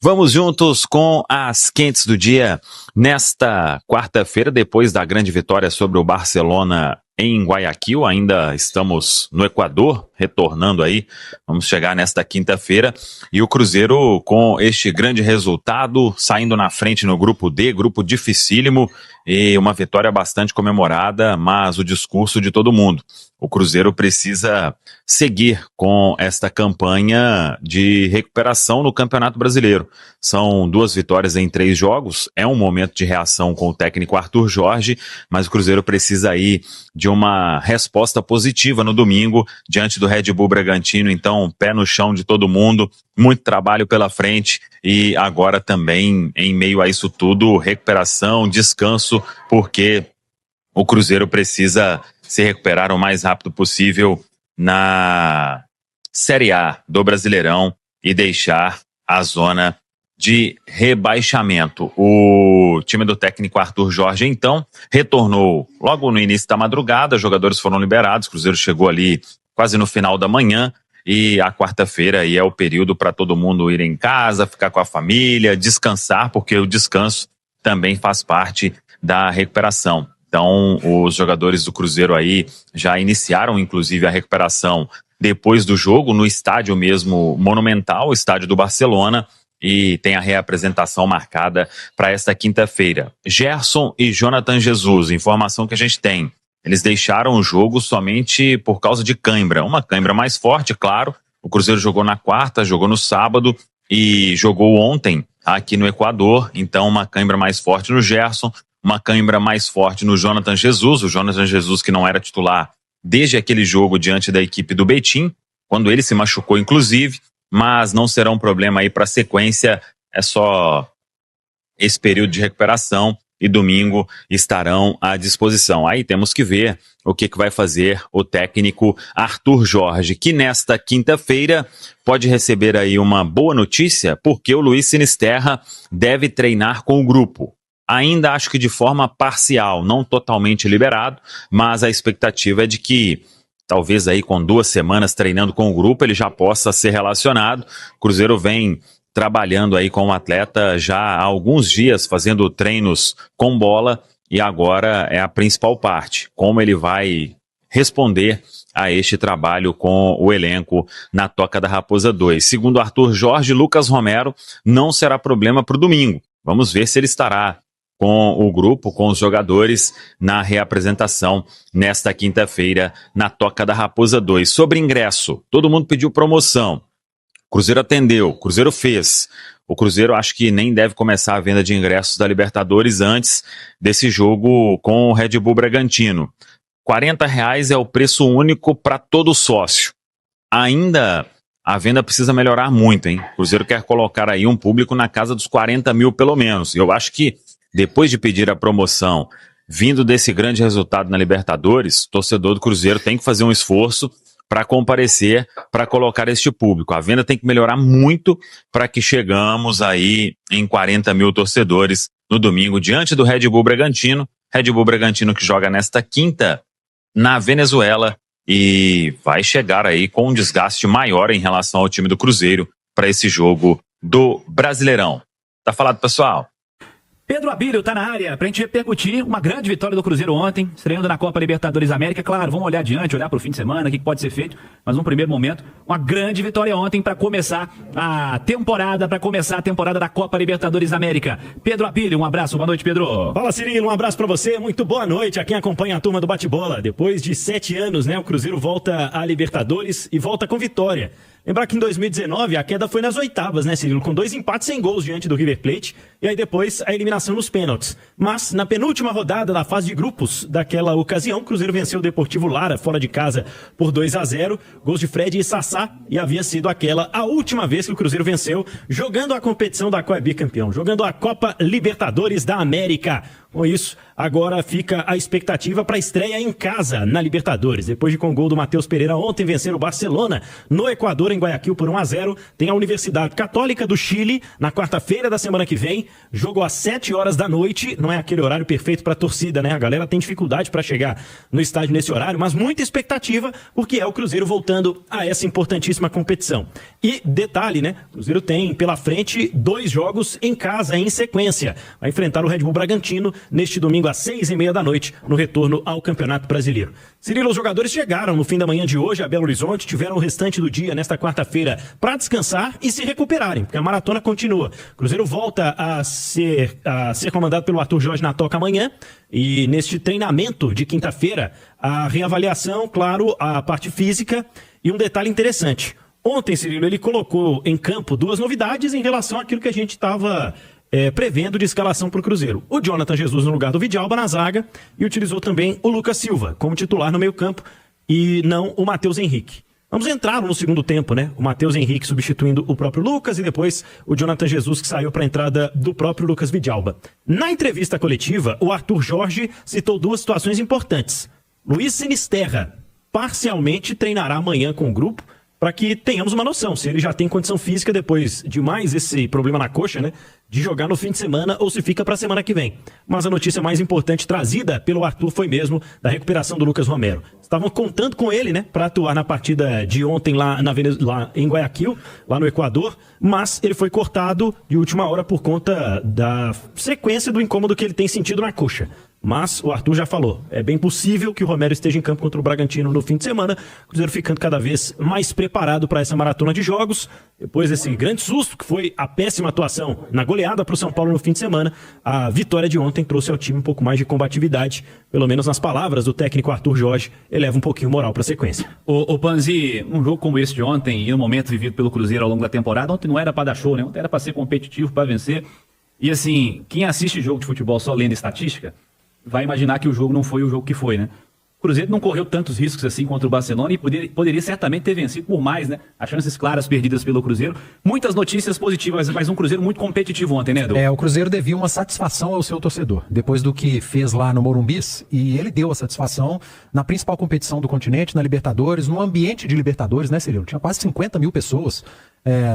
Vamos juntos com as quentes do dia nesta quarta-feira, depois da grande vitória sobre o Barcelona em Guayaquil. Ainda estamos no Equador, retornando aí, vamos chegar nesta quinta-feira, e o Cruzeiro com este grande resultado, saindo na frente no grupo D, grupo dificílimo, e uma vitória bastante comemorada, mas o discurso de todo mundo. O Cruzeiro precisa seguir com esta campanha de recuperação no Campeonato Brasileiro. São 2 vitórias em 3 jogos, é um momento de reação com o técnico Arthur Jorge, mas o Cruzeiro precisa aí de uma resposta positiva no domingo, diante do Red Bull Bragantino. Então, pé no chão de todo mundo, muito trabalho pela frente e agora também, em meio a isso tudo, recuperação, descanso, porque o Cruzeiro precisa se recuperar o mais rápido possível na Série A do Brasileirão e deixar a zona de rebaixamento. O time do técnico Arthur Jorge, então, retornou logo no início da madrugada, os jogadores foram liberados, o Cruzeiro chegou ali quase no final da manhã, e a quarta-feira aí é o período para todo mundo ir em casa, ficar com a família, descansar, porque o descanso também faz parte da recuperação. Então, os jogadores do Cruzeiro aí já iniciaram, inclusive, a recuperação depois do jogo, no estádio mesmo Monumental, o estádio do Barcelona, e tem a reapresentação marcada para esta quinta-feira. Gerson e Jonathan Jesus, informação que a gente tem, eles deixaram o jogo somente por causa de cãibra, uma cãibra mais forte, claro. O Cruzeiro jogou na quarta, jogou no sábado e jogou ontem aqui no Equador, então uma cãibra mais forte no Gerson, uma cãibra mais forte no Jonathan Jesus, o Jonathan Jesus que não era titular desde aquele jogo diante da equipe do Betim, quando ele se machucou inclusive, mas não será um problema aí para a sequência, é só esse período de recuperação e domingo estarão à disposição. Aí temos que ver o que vai fazer o técnico Arthur Jorge, que nesta quinta-feira pode receber aí uma boa notícia, porque o Luiz Sinisterra deve treinar com o grupo. Ainda acho que de forma parcial, não totalmente liberado, mas a expectativa é de que talvez aí com 2 semanas treinando com o grupo ele já possa ser relacionado. O Cruzeiro vem trabalhando aí com o atleta já há alguns dias, fazendo treinos com bola, e agora é a principal parte, como ele vai responder a este trabalho com o elenco na Toca da Raposa 2. Segundo Arthur Jorge, Lucas Romero não será problema para o domingo. Vamos ver se ele estará com o grupo, com os jogadores, na reapresentação nesta quinta-feira na Toca da Raposa 2. Sobre ingresso, todo mundo pediu promoção. O Cruzeiro atendeu, o Cruzeiro fez. O Cruzeiro acho que nem deve começar a venda de ingressos da Libertadores antes desse jogo com o Red Bull Bragantino. R$40 é o preço único para todo sócio. Ainda a venda precisa melhorar muito, hein? O Cruzeiro quer colocar aí um público na casa dos 40 mil pelo menos. Eu acho que depois de pedir a promoção, vindo desse grande resultado na Libertadores, o torcedor do Cruzeiro tem que fazer um esforço para comparecer, para colocar este público. A venda tem que melhorar muito para que chegamos aí em 40 mil torcedores no domingo, diante do Red Bull Bragantino. Red Bull Bragantino que joga nesta quinta na Venezuela e vai chegar aí com um desgaste maior em relação ao time do Cruzeiro para esse jogo do Brasileirão. Tá falado, pessoal? Pedro Abílio tá na área pra gente repercutir uma grande vitória do Cruzeiro ontem, estreando na Copa Libertadores América. Claro, vamos olhar adiante, olhar pro fim de semana, o que pode ser feito, mas num primeiro momento, uma grande vitória ontem para começar a temporada, da Copa Libertadores América. Pedro Abílio, um abraço, boa noite, Pedro. Fala, Cirilo, um abraço pra você, muito boa noite a quem acompanha a turma do Bate-Bola. Depois de 7 anos, né, o Cruzeiro volta à Libertadores e volta com vitória. Lembrar que em 2019 a queda foi nas oitavas, né, Cirilo? Com 2 empates sem gols diante do River Plate e aí depois a eliminação nos pênaltis. Mas na penúltima rodada da fase de grupos daquela ocasião, o Cruzeiro venceu o Deportivo Lara fora de casa por 2-0, gols de Fred e Sassá, e havia sido aquela a última vez que o Cruzeiro venceu jogando a competição da qual é bicampeão, jogando a Copa Libertadores da América. Com isso, agora fica a expectativa para a estreia em casa na Libertadores. Depois de com o gol do Matheus Pereira ontem vencer o Barcelona no Equador, em Guayaquil, por 1-0, tem a Universidade Católica do Chile na quarta-feira da semana que vem. Jogo às 7 horas da noite. Não é aquele horário perfeito para a torcida, né? A galera tem dificuldade para chegar no estádio nesse horário, mas muita expectativa, porque é o Cruzeiro voltando a essa importantíssima competição. E detalhe, né? O Cruzeiro tem pela frente 2 jogos em casa em sequência. Vai enfrentar o Red Bull Bragantino neste domingo às 6h30 da noite, no retorno ao Campeonato Brasileiro. Cirilo, os jogadores chegaram no fim da manhã de hoje a Belo Horizonte, tiveram o restante do dia nesta quarta-feira para descansar e se recuperarem, porque a maratona continua. O Cruzeiro volta a ser comandado pelo Arthur Jorge na toca amanhã, e neste treinamento de quinta-feira, a reavaliação, claro, a parte física e um detalhe interessante. Ontem, Cirilo, ele colocou em campo 2 novidades em relação àquilo que a gente estava prevendo de escalação para o Cruzeiro. O Jonathan Jesus no lugar do Vidalba na zaga e utilizou também o Lucas Silva como titular no meio-campo e não o Matheus Henrique. Vamos entrar no segundo tempo, né? O Matheus Henrique substituindo o próprio Lucas e depois o Jonathan Jesus, que saiu para a entrada do próprio Lucas Vidalba. Na entrevista coletiva, o Arthur Jorge citou 2 situações importantes. Luiz Sinisterra parcialmente treinará amanhã com o grupo, para que tenhamos uma noção se ele já tem condição física depois de mais esse problema na coxa, né, de jogar no fim de semana ou se fica para a semana que vem. Mas a notícia mais importante trazida pelo Arthur foi mesmo da recuperação do Lucas Romero. Estavam contando com ele, né, para atuar na partida de ontem lá em Guayaquil, lá no Equador, mas ele foi cortado de última hora por conta da sequência do incômodo que ele tem sentido na coxa. Mas o Arthur já falou, é bem possível que o Romero esteja em campo contra o Bragantino no fim de semana, o Cruzeiro ficando cada vez mais preparado para essa maratona de jogos. Depois desse grande susto, que foi a péssima atuação na goleada para o São Paulo no fim de semana, a vitória de ontem trouxe ao time um pouco mais de combatividade, pelo menos nas palavras do técnico Arthur Jorge, eleva um pouquinho o moral para a sequência. Ô Panzi, um jogo como esse de ontem e no momento vivido pelo Cruzeiro ao longo da temporada, ontem não era para dar show, né? Ontem era para ser competitivo, para vencer. E assim, quem assiste jogo de futebol só lendo estatística, vai imaginar que o jogo não foi o jogo que foi, né? O Cruzeiro não correu tantos riscos assim contra o Barcelona e poderia certamente ter vencido por mais, né? As chances claras perdidas pelo Cruzeiro. Muitas notícias positivas, mas um Cruzeiro muito competitivo ontem, né, Edu? O Cruzeiro devia uma satisfação ao seu torcedor, depois do que fez lá no Morumbis, e ele deu a satisfação na principal competição do continente, na Libertadores, no ambiente de Libertadores, né, Cirilo? Tinha quase 50 mil pessoas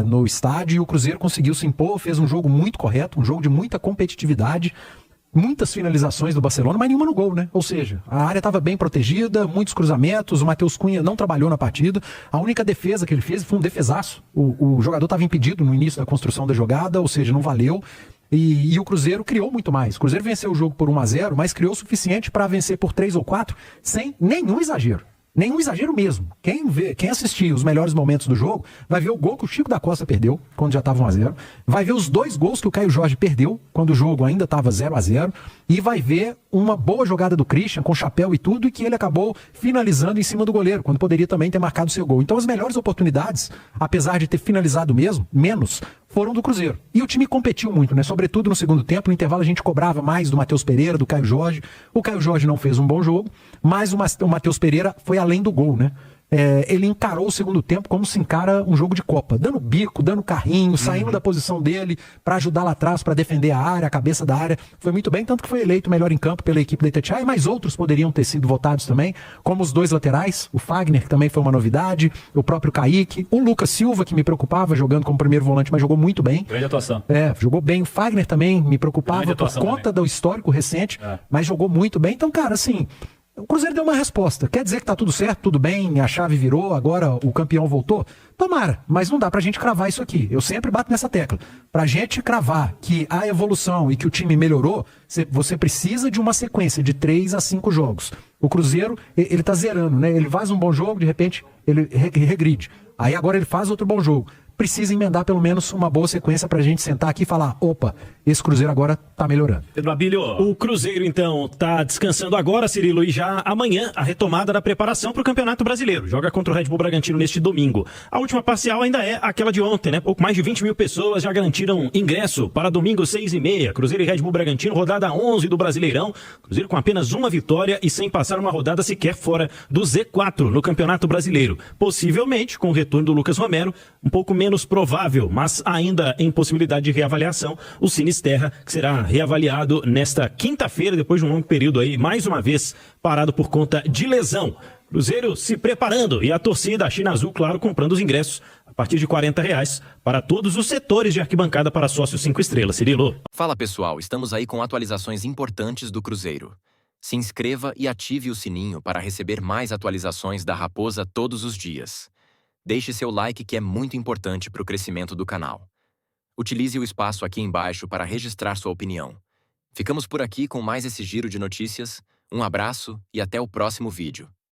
no estádio e o Cruzeiro conseguiu se impor, fez um jogo muito correto, um jogo de muita competitividade. Muitas finalizações do Barcelona, mas nenhuma no gol, né? Ou seja, a área estava bem protegida, muitos cruzamentos, o Matheus Cunha não trabalhou na partida. A única defesa que ele fez foi um defesaço. O jogador estava impedido no início da construção da jogada, ou seja, não valeu. E o Cruzeiro criou muito mais. O Cruzeiro venceu o jogo por 1-0, mas criou o suficiente para vencer por 3 ou 4 sem nenhum exagero. Nenhum exagero mesmo. Quem assistir os melhores momentos do jogo vai ver o gol que o Chico da Costa perdeu, quando já estava 1-0. Vai ver os 2 gols que o Caio Jorge perdeu, quando o jogo ainda estava 0-0. E vai ver uma boa jogada do Christian, com chapéu e tudo, e que ele acabou finalizando em cima do goleiro, quando poderia também ter marcado seu gol. Então as melhores oportunidades, apesar de ter finalizado menos, foram do Cruzeiro. E o time competiu muito, né? Sobretudo no segundo tempo, no intervalo a gente cobrava mais do Matheus Pereira, do Caio Jorge. O Caio Jorge não fez um bom jogo, mas o Matheus Pereira foi além do gol, né? Ele encarou o segundo tempo como se encara um jogo de Copa, dando bico, dando carrinho, saindo da posição dele para ajudar lá atrás, para defender a área, a cabeça da área. Foi muito bem, tanto que foi eleito melhor em campo pela equipe da Itatiaia, mas outros poderiam ter sido votados também, como os 2 laterais, o Fagner, que também foi uma novidade, o próprio Kaique, o Lucas Silva, que me preocupava jogando como primeiro volante, mas jogou muito bem. Grande atuação. Jogou bem. O Fagner também me preocupava por conta do histórico recente, mas jogou muito bem. Então, cara, assim, o Cruzeiro deu uma resposta. Quer dizer que tá tudo certo, tudo bem, a chave virou, agora o campeão voltou? Tomara, mas não dá pra gente cravar isso aqui. Eu sempre bato nessa tecla. Pra gente cravar que a evolução e que o time melhorou, você precisa de uma sequência de 3 a 5 jogos. O Cruzeiro, ele tá zerando, né? Ele faz um bom jogo, de repente ele regride. Aí agora ele faz outro bom jogo. Precisa emendar pelo menos uma boa sequência pra gente sentar aqui e falar, opa, esse Cruzeiro agora tá melhorando. Pedro Abílio. O Cruzeiro, então, tá descansando agora, Cirilo, e já amanhã a retomada da preparação pro Campeonato Brasileiro. Joga contra o Red Bull Bragantino neste domingo. A última parcial ainda é aquela de ontem, né? Pouco mais de 20 mil pessoas já garantiram ingresso para domingo 6h30. Cruzeiro e Red Bull Bragantino, rodada 11 do Brasileirão. Cruzeiro com apenas uma vitória e sem passar uma rodada sequer fora do Z4 no Campeonato Brasileiro. Possivelmente, com o retorno do Lucas Romero, um pouco menos menos provável, mas ainda em possibilidade de reavaliação, o Sinisterra, que será reavaliado nesta quinta-feira, depois de um longo período aí, mais uma vez parado por conta de lesão. Cruzeiro se preparando e a torcida, a China Azul, claro, comprando os ingressos a partir de R$40 para todos os setores de arquibancada para sócios 5 estrelas. Cirilo. Fala pessoal, estamos aí com atualizações importantes do Cruzeiro. Se inscreva e ative o sininho para receber mais atualizações da Raposa todos os dias. Deixe seu like que é muito importante para o crescimento do canal. Utilize o espaço aqui embaixo para registrar sua opinião. Ficamos por aqui com mais esse giro de notícias. Um abraço e até o próximo vídeo.